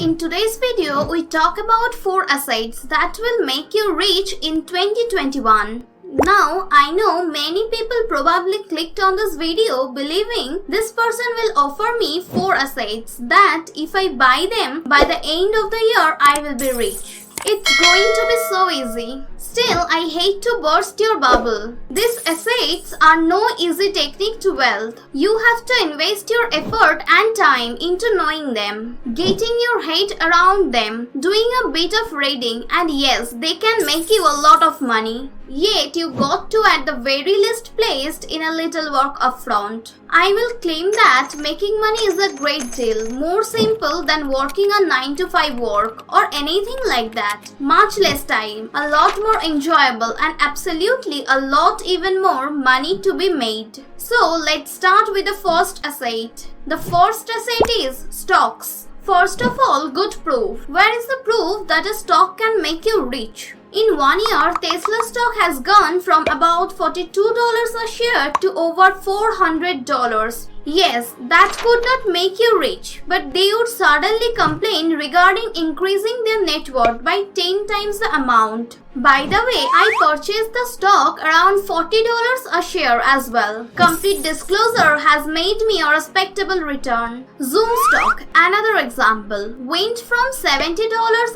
In today's video, we talk about 4 assets that will make you rich in 2021. Now, I know many people probably clicked on this video believing this person will offer me 4 assets that if I buy them by the end of the year, I will be rich. It's going to be so easy. Still, I hate to burst your bubble. These assets are no easy technique to wealth. You have to invest your effort and time into knowing them, getting your head around them, doing a bit of reading, and yes, they can make you a lot of money. Yet you got to at the very least placed in a little work upfront. I will claim that making money is a great deal more simple than working a 9 to 5 work or anything like that. Much less time, a lot more enjoyable, and absolutely a lot even more money to be made. So let's start with the first asset. The first asset is stocks. First of all, good proof. Where is the proof that a stock can make you rich? In 1 year, Tesla stock has gone from about $42 a share to over $400. Yes, that could not make you rich, but they would suddenly complain regarding increasing their net worth by 10 times the amount. By the way, I purchased the stock around $40 a share as well. Complete disclosure has made me a respectable return. Zoom stock, another example, went from $70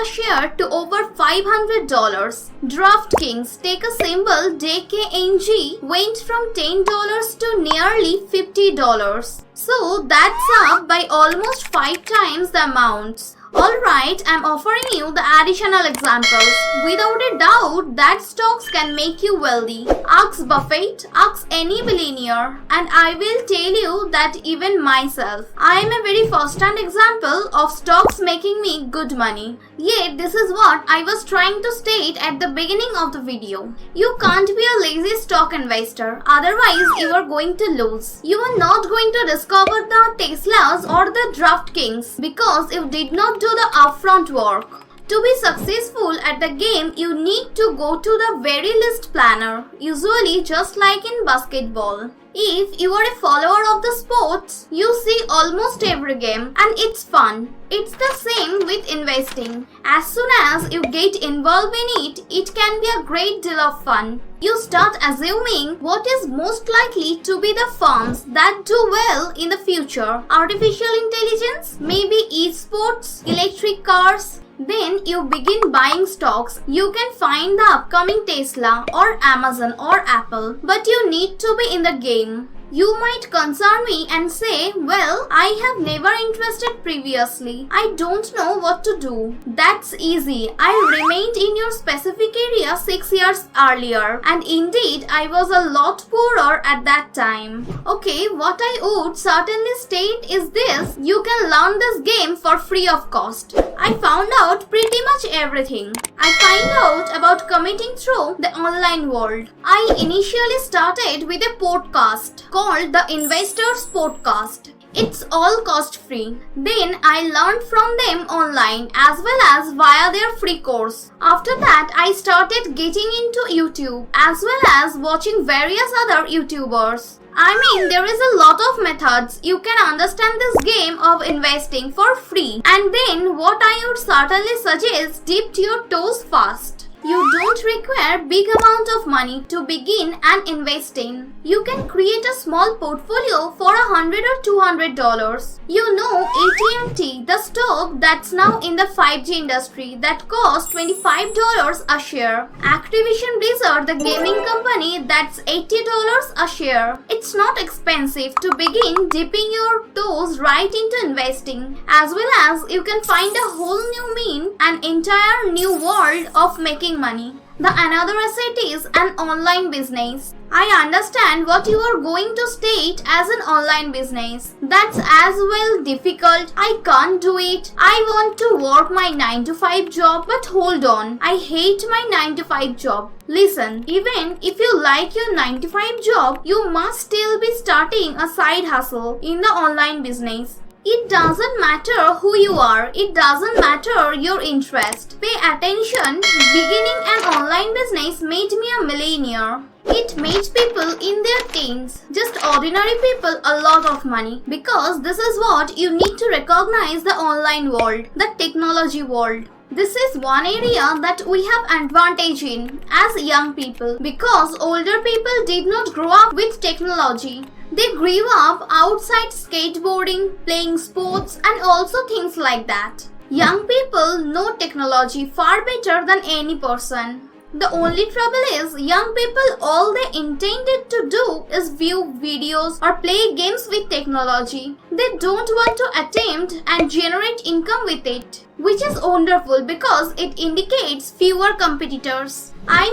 a share to over $500. DraftKings, take a symbol JKNG, went from $10 to nearly $50. So that's up by almost 5 times the amounts. Alright, I'm offering you the additional examples. Without a doubt, that stocks can make you wealthy. Ask Buffett, ask any billionaire, and I will tell you that even myself. I am a very first-hand example of stocks making me good money. Yet, this is what I was trying to state at the beginning of the video. You can't be a lazy stock investor, otherwise you are going to lose. You are not going to discover the Teslas or the DraftKings because you did not do the upfront work. To be successful at the game, you need to go to the very least planner, usually just like in basketball. If you are a follower of the sports, you see almost every game and it's fun. It's the same with investing. As soon as you get involved in it, it can be a great deal of fun. You start assuming what is most likely to be the firms that do well in the future. Artificial intelligence, maybe esports, electric cars. Then you begin buying stocks. You can find the upcoming Tesla or Amazon or Apple, but you need to be in the game. You might concern me and say, well, I have never invested previously. I don't know what to do. That's easy. I remained in your specific area 6 years earlier, and indeed, I was a lot poorer at that time. Okay, what I would certainly state is this: you can learn this game for free of cost. I found out pretty much everything. I find out about committing through the online world. I initially started with a podcast called the Investors Podcast. It's all cost free. Then I learned from them online as well as via their free course. After that, I started getting into YouTube as well as watching various other YouTubers. I mean, there is a lot of methods you can understand this game of investing for free. And then what I would certainly suggest, dip your toes fast. You don't require big amount of money to begin and invest in. You can create a small portfolio for $100 or $200. You know AT&T, the stock that's now in the 5G industry that costs $25 a share. Activision Blizzard, the gaming company, that's $80 a share. It's not expensive to begin dipping your toes right into investing, as well as you can find a whole new mean, an entire new world of making money. The another asset is an online business. I understand what you are going to state as an online business. That's as well difficult. I can't do it. I want to work my 9 to 5 job, but hold on. I hate my 9 to 5 job. Listen, even if you like your 9 to 5 job, you must still be starting a side hustle in the online business. It doesn't matter who you are. It doesn't matter your interest. Pay attention. Beginning an online business made me a millionaire. It made people in their teens, just ordinary people, a lot of money. Because this is what you need to recognize the online world, the technology world. This is one area that we have advantage in as young people because older people did not grow up with technology. They grew up outside skateboarding, playing sports and also things like that. Young people know technology far better than any person. The only trouble is young people all they intended to do is view videos or play games with technology. They don't want to attempt and generate income with it, which is wonderful because it indicates fewer competitors. I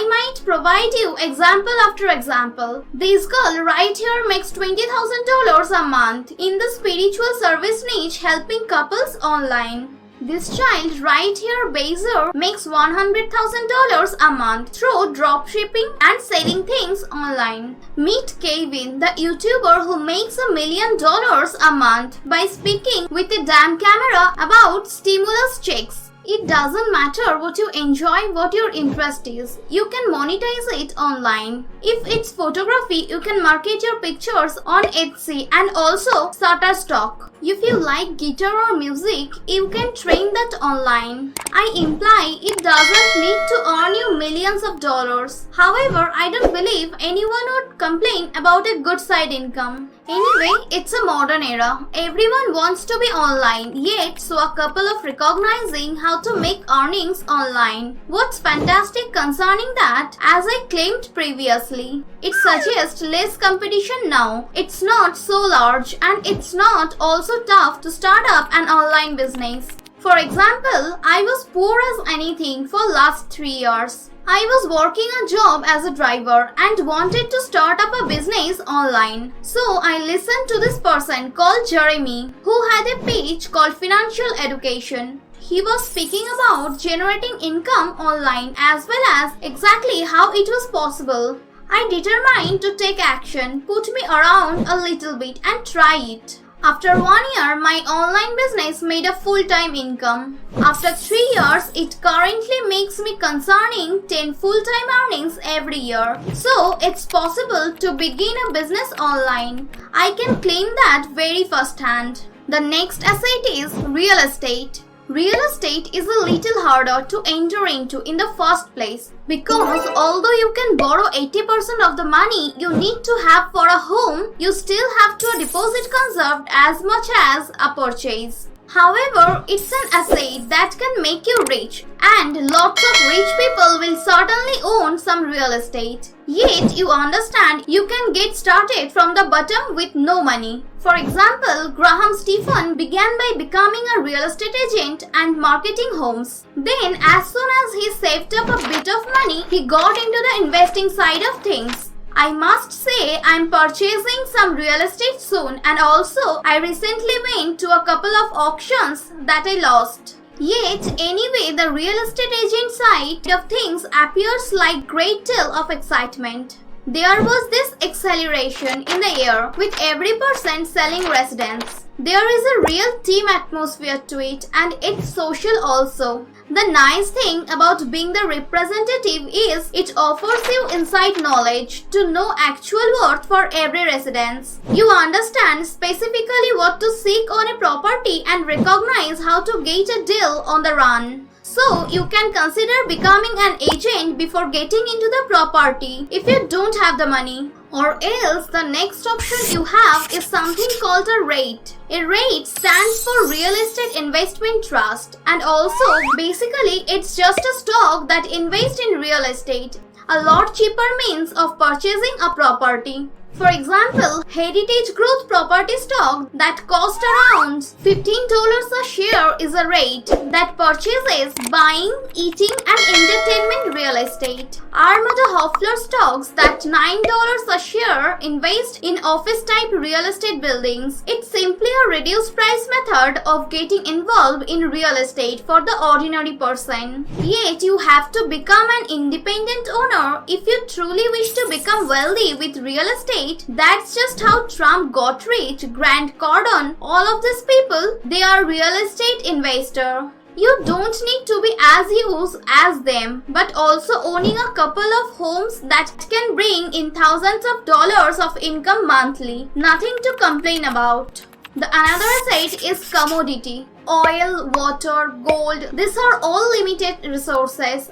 might provide you example after example. This girl right here makes $20,000 a month in the spiritual service niche helping couples online. This child right here, Bazer, makes $100,000 a month through dropshipping and selling things online. Meet Kevin, the YouTuber who makes $1 million a month by speaking with a damn camera about stimulus checks. It doesn't matter what you enjoy, what your interest is. You can monetize it online. If it's photography, you can market your pictures on Etsy and also Shutterstock. If you like guitar or music, you can train that online. I imply it doesn't need to earn you millions of dollars. However, I don't believe anyone would complain about a good side income. Anyway, it's a modern era. Everyone wants to be online, yet so a couple of recognizing how to make earnings online. What's fantastic concerning that, as I claimed previously, it suggests less competition now. It's not so large and it's not also tough to start up an online business. For example, I was poor as anything for last 3 years. I was working a job as a driver and wanted to start up a business online. So I listened to this person called Jeremy who had a page called Financial Education. He was speaking about generating income online as well as exactly how it was possible. I determined to take action, put me around a little bit and try it. After 1 year, my online business made a full-time income. After 3 years, it currently makes me concerning 10 full-time earnings every year. So, it's possible to begin a business online. I can claim that very first hand. The next asset is real estate. Real estate is a little harder to enter into in the first place because although you can borrow 80% of the money you need to have for a home, you still have to deposit conserved as much as a purchase. However, it's an asset that can make you rich and lots of rich people will certainly own some real estate. Yet you understand you can get started from the bottom with no money. For example, Graham Stephan began by becoming a real estate agent and marketing homes. Then as soon as he saved up a bit of money, he got into the investing side of things. I must say I'm purchasing some real estate soon and also I recently went to a couple of auctions that I lost. Yet anyway the real estate agent side of things appears like great deal of excitement. There was this acceleration in the air with every person selling residence. There is a real team atmosphere to it and it's social also. The nice thing about being the representative is it offers you inside knowledge to know actual worth for every residence. You understand specifically what to seek on a property and recognize how to get a deal on the run. So you can consider becoming an agent before getting into the property if you don't have the money. Or else the next option you have is something called a REIT. A REIT stands for Real Estate Investment Trust and also basically it's just a stock that invests in real estate. A lot cheaper means of purchasing a property. For example, Heritage Growth property stock that cost around $15 a share is a REIT that purchases, buying, eating and entertainment real estate. Armada Hoffler stocks that $9 a share invest in office-type real estate buildings. It's simply a reduced price method of getting involved in real estate for the ordinary person. Yet you have to become an independent owner if you truly wish to become wealthy with real estate. That's just how Trump got rich. Grant Cardone, all of these people, they are real estate investor. You don't need to be as used as them, but also owning a couple of homes that can bring in thousands of dollars of income monthly. Nothing to complain about. The another asset is commodity. Oil, water, gold, these are all limited resources.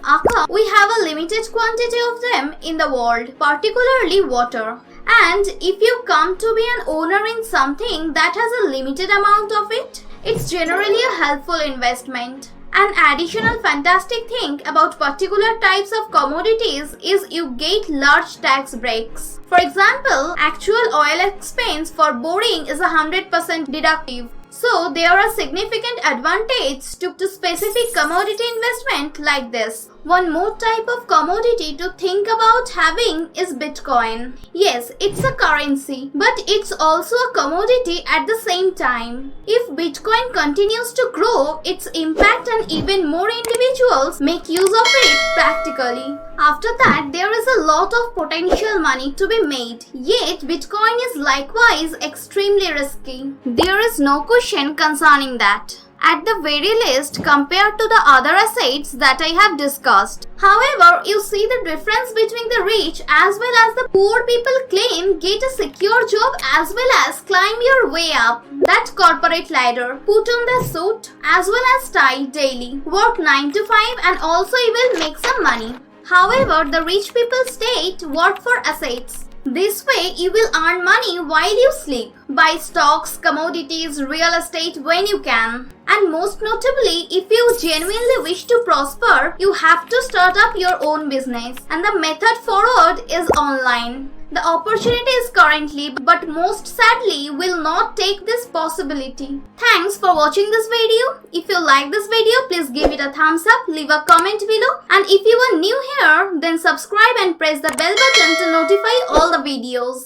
We have a limited quantity of them in the world, particularly water. And if you come to be an owner in something that has a limited amount of it, it's generally a helpful investment. An additional fantastic thing about particular types of commodities is you get large tax breaks. For example, actual oil expense for boring is 100% deductible. So there are significant advantages to specific commodity investment like this. One more type of commodity to think about having is Bitcoin. Yes, it's a currency, but it's also a commodity at the same time. If Bitcoin continues to grow, its impact and even more individuals make use of it practically. After that, there is a lot of potential money to be made. Yet, Bitcoin is likewise extremely risky. There is no question concerning that. At the very least compared to the other assets that I have discussed. However, you see the difference between the rich as well as the poor people claim get a secure job as well as climb your way up that corporate ladder, put on the suit as well as tie daily, work 9 to 5 and also you will make some money. However, the rich people state work for assets. This way, you will earn money while you sleep. Buy stocks, commodities, real estate when you can. And most notably, if you genuinely wish to prosper, you have to start up your own business. And the method forward is online. The opportunity is currently, but most sadly, will not take this possibility. Thanks for watching this video. If you like this video, please give it a thumbs up, leave a comment below. And if you are new here, then subscribe and press the bell button to notify all the videos.